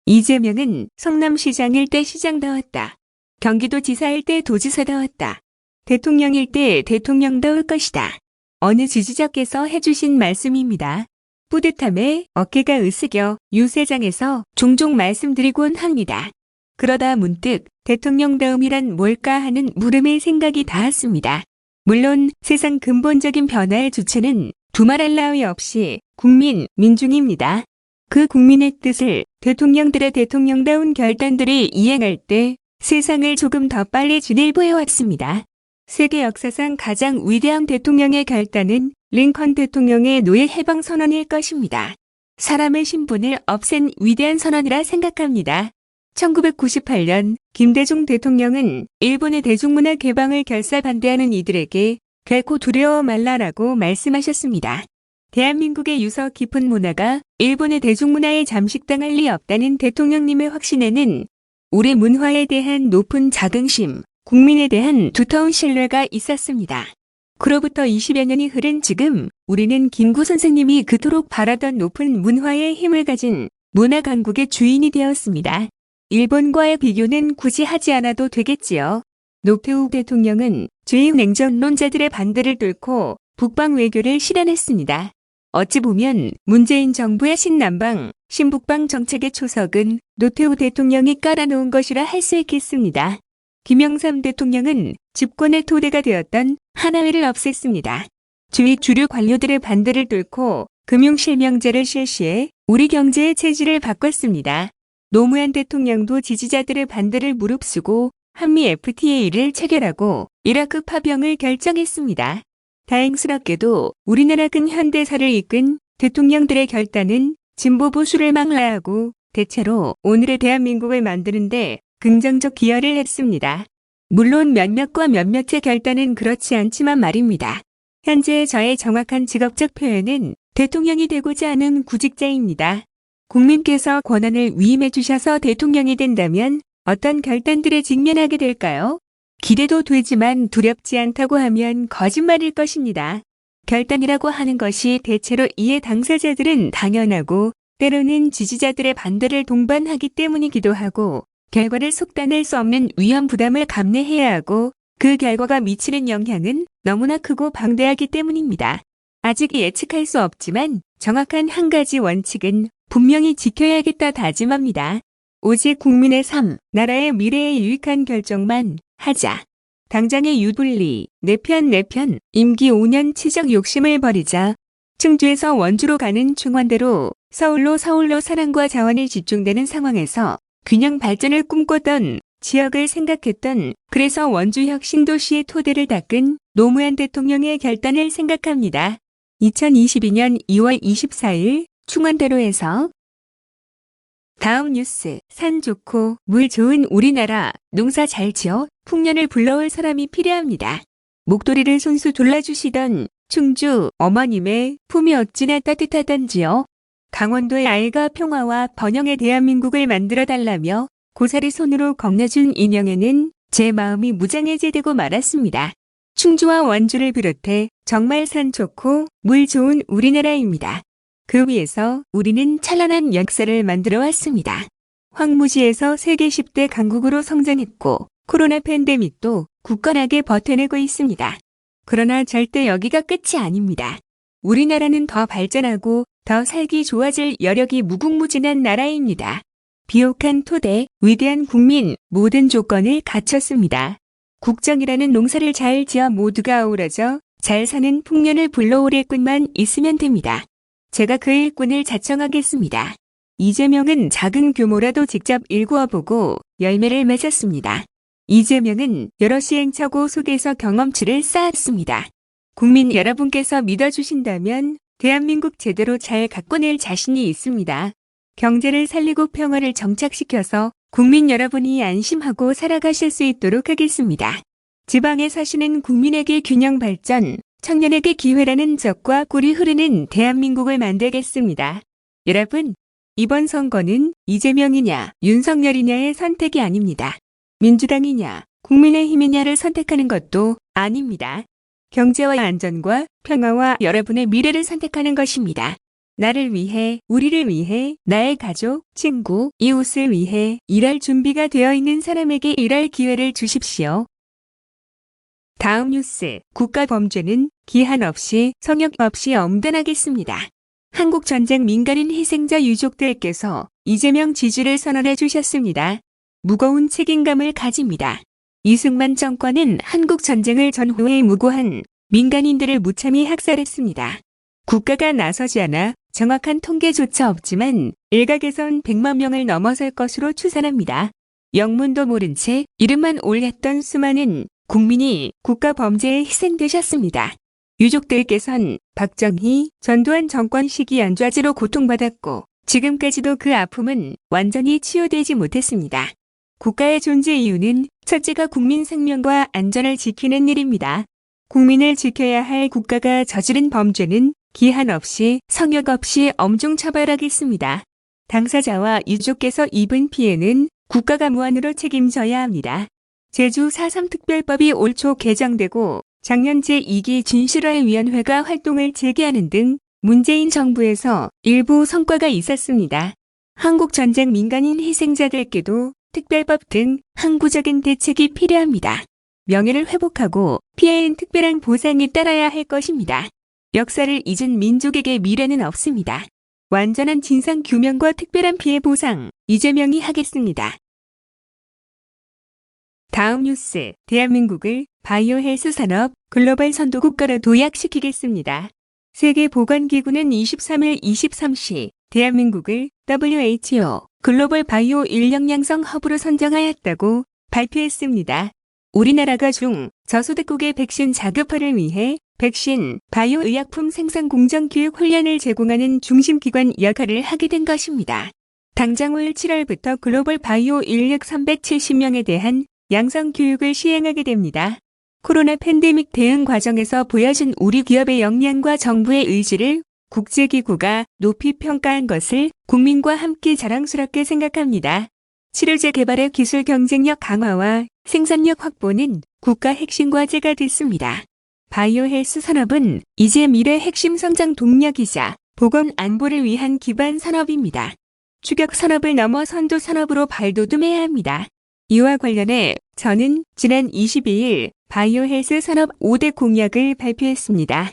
이재명은 성남시장일 때 시장다웠다. 경기도지사일 때 도지사다웠다. 대통령일 때 대통령다울 것이다. 어느 지지자께서 해주신 말씀입니다. 뿌듯함에 어깨가 으스겨 유세장에서 종종 말씀드리곤 합니다. 그러다 문득 대통령다움이란 뭘까 하는 물음의 생각이 닿았습니다. 물론 세상 근본적인 변화의 주체는 두말할 나위 없이 국민, 민중입니다. 그 국민의 뜻을 대통령들의 대통령다운 결단들이 이행할 때 세상을 조금 더 빨리 진일보해왔습니다. 세계 역사상 가장 위대한 대통령의 결단은 링컨 대통령의 노예 해방 선언일 것입니다. 사람의 신분을 없앤 위대한 선언이라 생각합니다. 1998년 김대중 대통령은 일본의 대중문화 개방을 결사 반대하는 이들에게 결코 두려워 말라라고 말씀하셨습니다. 대한민국의 유서 깊은 문화가 일본의 대중문화에 잠식당할 리 없다는 대통령님의 확신에는 우리 문화에 대한 높은 자긍심, 국민에 대한 두터운 신뢰가 있었습니다. 그로부터 20여 년이 흐른 지금 우리는 김구 선생님이 그토록 바라던 높은 문화의 힘을 가진 문화 강국의 주인이 되었습니다. 일본과의 비교는 굳이 하지 않아도 되겠지요. 노태우 대통령은 주의 냉전론자들의 반대를 뚫고 북방 외교를 실현했습니다. 어찌 보면 문재인 정부의 신남방, 신북방 정책의 초석은 노태우 대통령이 깔아놓은 것이라 할 수 있겠습니다. 김영삼 대통령은 집권의 토대가 되었던 하나회를 없앴습니다. 주위 주류 관료들의 반대를 뚫고 금융실명제를 실시해 우리 경제의 체질을 바꿨습니다. 노무현 대통령도 지지자들의 반대를 무릅쓰고 한미 FTA를 체결하고 이라크 파병을 결정했습니다. 다행스럽게도 우리나라 근현대사를 이끈 대통령들의 결단은 진보 보수를 망라하고 대체로 오늘의 대한민국을 만드는데 긍정적 기여를 했습니다. 물론 몇몇과 몇몇의 결단은 그렇지 않지만 말입니다. 현재 저의 정확한 직업적 표현은 대통령이 되고자 하는 구직자입니다. 국민께서 권한을 위임해 주셔서 대통령이 된다면 어떤 결단들에 직면하게 될까요? 기대도 되지만 두렵지 않다고 하면 거짓말일 것입니다. 결단이라고 하는 것이 대체로 이에 당사자들은 당연하고 때로는 지지자들의 반대를 동반하기 때문이기도 하고 결과를 속단할 수 없는 위험 부담을 감내해야 하고 그 결과가 미치는 영향은 너무나 크고 방대하기 때문입니다. 아직 예측할 수 없지만 정확한 한 가지 원칙은 분명히 지켜야겠다 다짐합니다. 오직 국민의 삶, 나라의 미래에 유익한 결정만 하자. 당장의 유불리, 내 편, 임기 5년 치적 욕심을 버리자. 충주에서 원주로 가는 충원대로 서울로 사랑과 자원이 집중되는 상황에서 균형 발전을 꿈꿨던, 지역을 생각했던, 그래서 원주 혁신도시의 토대를 닦은 노무현 대통령의 결단을 생각합니다. 2022년 2월 24일 충원대로에서 다음 뉴스. 산 좋고 물 좋은 우리나라, 농사 잘 지어 풍년을 불러올 사람이 필요합니다. 목도리를 손수 둘러주시던 충주 어머님의 품이 어찌나 따뜻하던지요. 강원도의 아이가 평화와 번영의 대한민국을 만들어달라며 고사리 손으로 건네준 인형에는 제 마음이 무장해제되고 말았습니다. 충주와 원주를 비롯해 정말 산 좋고 물 좋은 우리나라입니다. 그 위에서 우리는 찬란한 역사를 만들어 왔습니다. 황무지에서 세계 10대 강국으로 성장했고 코로나 팬데믹도 굳건하게 버텨내고 있습니다. 그러나 절대 여기가 끝이 아닙니다. 우리나라는 더 발전하고 더 살기 좋아질 여력이 무궁무진한 나라입니다. 비옥한 토대, 위대한 국민, 모든 조건을 갖췄습니다. 국정이라는 농사를 잘 지어 모두가 어우러져 잘 사는 풍년을 불러올 일꾼만 있으면 됩니다. 제가 그 일꾼을 자청하겠습니다. 이재명은 작은 규모라도 직접 일구어보고 열매를 맺었습니다. 이재명은 여러 시행착오 속에서 경험치를 쌓았습니다. 국민 여러분께서 믿어주신다면 대한민국 제대로 잘 가꿔낼 자신이 있습니다. 경제를 살리고 평화를 정착시켜서 국민 여러분이 안심하고 살아가실 수 있도록 하겠습니다. 지방에 사시는 국민에게 균형 발전, 청년에게 기회라는 적과 꿀이 흐르는 대한민국을 만들겠습니다. 여러분, 이번 선거는 이재명이냐 윤석열이냐의 선택이 아닙니다. 민주당이냐 국민의힘이냐를 선택하는 것도 아닙니다. 경제와 안전과 평화와 여러분의 미래를 선택하는 것입니다. 나를 위해, 우리를 위해, 나의 가족, 친구, 이웃을 위해 일할 준비가 되어 있는 사람에게 일할 기회를 주십시오. 다음 뉴스, 국가 범죄는 기한 없이, 성역 없이 엄단하겠습니다. 한국전쟁 민간인 희생자 유족들께서 이재명 지지를 선언해 주셨습니다. 무거운 책임감을 가집니다. 이승만 정권은 한국전쟁을 전후에 무고한 민간인들을 무참히 학살했습니다. 국가가 나서지 않아 정확한 통계조차 없지만 일각에선 100만 명을 넘어설 것으로 추산합니다. 영문도 모른 채 이름만 올렸던 수많은 국민이 국가 범죄에 희생되셨습니다. 유족들께선 박정희, 전두환 정권 시기 연좌제로 고통받았고 지금까지도 그 아픔은 완전히 치유되지 못했습니다. 국가의 존재 이유는 첫째가 국민 생명과 안전을 지키는 일입니다. 국민을 지켜야 할 국가가 저지른 범죄는 기한 없이 성역 없이 엄중 처벌하겠습니다. 당사자와 유족께서 입은 피해는 국가가 무한으로 책임져야 합니다. 제주 4.3 특별법이 올 초 개정되고 작년 제2기 진실화위원회가 활동을 재개하는 등 문재인 정부에서 일부 성과가 있었습니다. 한국전쟁 민간인 희생자들께도 특별법 등 항구적인 대책이 필요합니다. 명예를 회복하고 피해엔 특별한 보상이 따라야 할 것입니다. 역사를 잊은 민족에게 미래는 없습니다. 완전한 진상 규명과 특별한 피해 보상, 이재명이 하겠습니다. 다음 뉴스, 대한민국을 바이오 헬스 산업 글로벌 선도 국가로 도약시키겠습니다. 세계보건기구는 23일 23시 대한민국을 WHO 글로벌 바이오 인력 양성 허브로 선정하였다고 발표했습니다. 우리나라가 저소득국의 백신 자급화를 위해 백신, 바이오 의약품 생산 공정 교육 훈련을 제공하는 중심기관 역할을 하게 된 것입니다. 당장 올 7월부터 글로벌 바이오 인력 370명에 대한 양성 교육을 시행하게 됩니다. 코로나 팬데믹 대응 과정에서 보여준 우리 기업의 역량과 정부의 의지를 국제기구가 높이 평가한 것을 국민과 함께 자랑스럽게 생각합니다. 치료제 개발의 기술 경쟁력 강화와 생산력 확보는 국가 핵심 과제가 됐습니다. 바이오 헬스 산업은 이제 미래 핵심 성장 동력이자 보건 안보를 위한 기반 산업입니다. 추격 산업을 넘어 선도 산업으로 발돋움해야 합니다. 이와 관련해 저는 지난 22일 바이오 헬스 산업 5대 공약을 발표했습니다.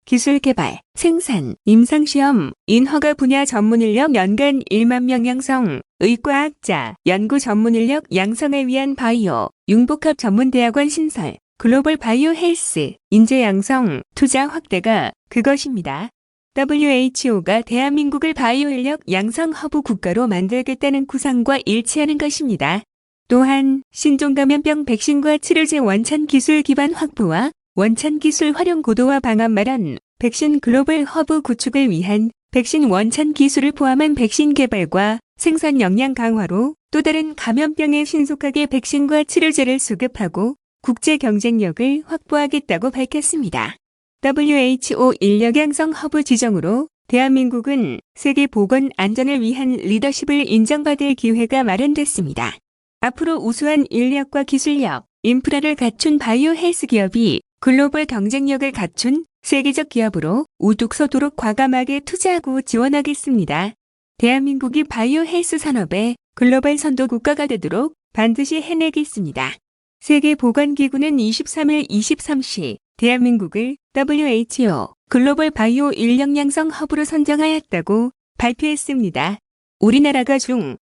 기술 개발, 생산, 임상시험, 인허가 분야 전문 인력 연간 1만 명 양성, 의과학자, 연구 전문 인력 양성을 위한 바이오, 융복합 전문대학원 신설, 글로벌 바이오 헬스, 인재 양성, 투자 확대가 그것입니다. WHO가 대한민국을 바이오 인력 양성 허브 국가로 만들겠다는 구상과 일치하는 것입니다. 또한 신종감염병 백신과 치료제 원천 기술 기반 확보와 원천 기술 활용 고도화 방안 마련, 백신 글로벌 허브 구축을 위한 백신 원천 기술을 포함한 백신 개발과 생산 역량 강화로 또 다른 감염병에 신속하게 백신과 치료제를 수급하고 국제 경쟁력을 확보하겠다고 밝혔습니다. WHO 인력 양성 허브 지정으로 대한민국은 세계 보건 안전을 위한 리더십을 인정받을 기회가 마련됐습니다. 앞으로 우수한 인력과 기술력, 인프라를 갖춘 바이오 헬스 기업이 글로벌 경쟁력을 갖춘 세계적 기업으로 우뚝서도록 과감하게 투자하고 지원하겠습니다. 대한민국이 바이오 헬스 산업의 글로벌 선도 국가가 되도록 반드시 해내겠습니다. 세계보건기구는 23일 23시 대한민국을 WHO 글로벌 바이오 인력 양성 허브로 선정하였다고 발표했습니다. 우리나라가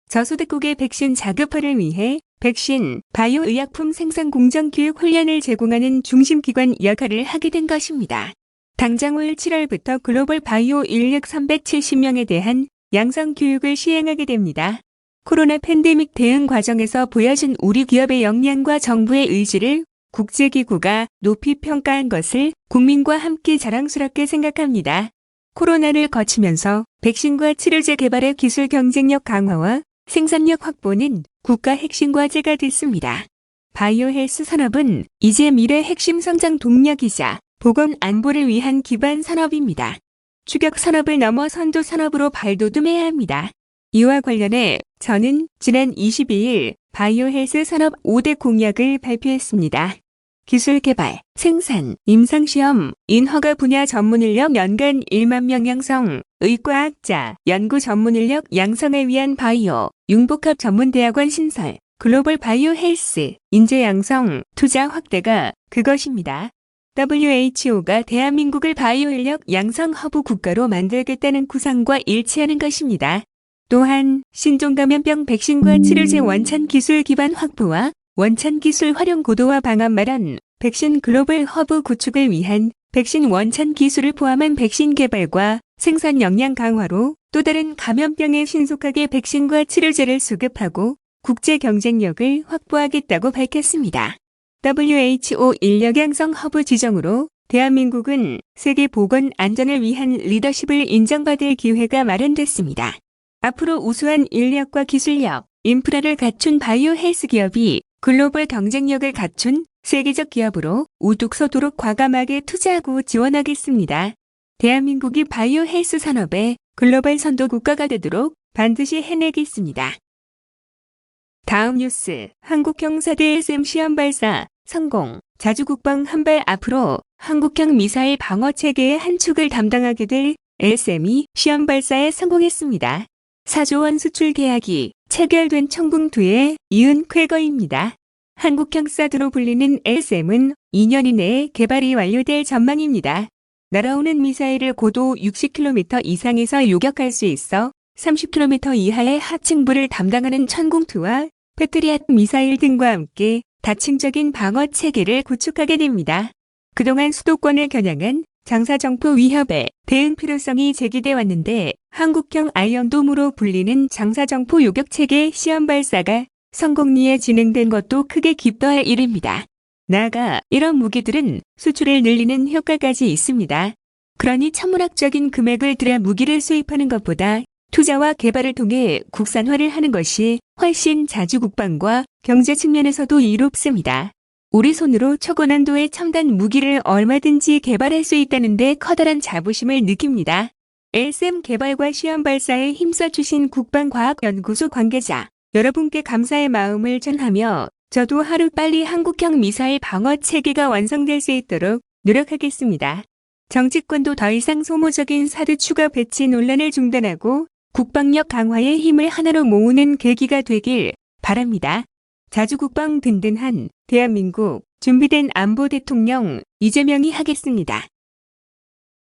저소득국의 백신 자급화를 위해 백신, 바이오 의약품 생산 공정 교육 훈련을 제공하는 중심기관 역할을 하게 된 것입니다. 당장 올 7월부터 글로벌 바이오 인력 370명에 대한 양성 교육을 시행하게 됩니다. 코로나 팬데믹 대응 과정에서 보여준 우리 기업의 역량과 정부의 의지를 국제기구가 높이 평가한 것을 국민과 함께 자랑스럽게 생각합니다. 코로나를 거치면서 백신과 치료제 개발의 기술 경쟁력 강화와 생산력 확보는 국가 핵심 과제가 됐습니다. 바이오 헬스 산업은 이제 미래 핵심 성장 동력이자 보건 안보를 위한 기반 산업입니다. 추격 산업을 넘어 선도 산업으로 발돋움해야 합니다. 이와 관련해 저는 지난 22일 바이오 헬스 산업 5대 공약을 발표했습니다. 기술 개발, 생산, 임상시험, 인허가 분야 전문 인력 연간 1만 명 양성, 의과학자, 연구 전문 인력 양성을 위한 바이오, 융복합 전문대학원 신설, 글로벌 바이오 헬스, 인재 양성, 투자 확대가 그것입니다. WHO가 대한민국을 바이오 인력 양성 허브 국가로 만들겠다는 구상과 일치하는 것입니다. 또한 신종감염병 백신과 치료제 원천 기술 기반 확보와 원천 기술 활용 고도화 방안 마련, 백신 글로벌 허브 구축을 위한 백신 원천 기술을 포함한 백신 개발과 생산 역량 강화로 또 다른 감염병에 신속하게 백신과 치료제를 수급하고 국제 경쟁력을 확보하겠다고 밝혔습니다. WHO 인력 양성 허브 지정으로 대한민국은 세계 보건 안전을 위한 리더십을 인정받을 기회가 마련됐습니다. 앞으로 우수한 인력과 기술력, 인프라를 갖춘 바이오 헬스 기업이 글로벌 경쟁력을 갖춘 세계적 기업으로 우뚝서도록 과감하게 투자하고 지원하겠습니다. 대한민국이 바이오 헬스 산업의 글로벌 선도 국가가 되도록 반드시 해내겠습니다. 다음 뉴스, 한국형 4대 SM 시험 발사 성공, 자주국방 한 발 앞으로 한국형 미사일 방어 체계의 한 축을 담당하게 될 LSM이 시험 발사에 성공했습니다. 4조 원 수출 계약이 체결된 청궁2의 이은 쾌거입니다. 한국형 사드로 불리는 LSM은 2년 이내에 개발이 완료될 전망입니다. 날아오는 미사일을 고도 60km 이상에서 요격할 수 있어 30km 이하의 하층부를 담당하는 천궁2와 패트리앗 미사일 등과 함께 다층적인 방어 체계를 구축하게 됩니다. 그동안 수도권을 겨냥한 장사정포 위협에 대응 필요성이 제기돼 왔는데 한국형 아이언돔으로 불리는 장사정포 요격체계 시험 발사가 성공리에 진행된 것도 크게 기뻐할 일입니다. 나아가 이런 무기들은 수출을 늘리는 효과까지 있습니다. 그러니 천문학적인 금액을 들여 무기를 수입하는 것보다 투자와 개발을 통해 국산화를 하는 것이 훨씬 자주국방과 경제 측면에서도 이롭습니다. 우리 손으로 초고난도의 첨단 무기를 얼마든지 개발할 수 있다는 데 커다란 자부심을 느낍니다. LSM 개발과 시험 발사에 힘써주신 국방과학연구소 관계자 여러분께 감사의 마음을 전하며 저도 하루빨리 한국형 미사일 방어 체계가 완성될 수 있도록 노력하겠습니다. 정치권도 더 이상 소모적인 사드 추가 배치 논란을 중단하고 국방력 강화의 힘을 하나로 모으는 계기가 되길 바랍니다. 자주국방 든든한 대한민국 준비된 안보 대통령 이재명이 하겠습니다.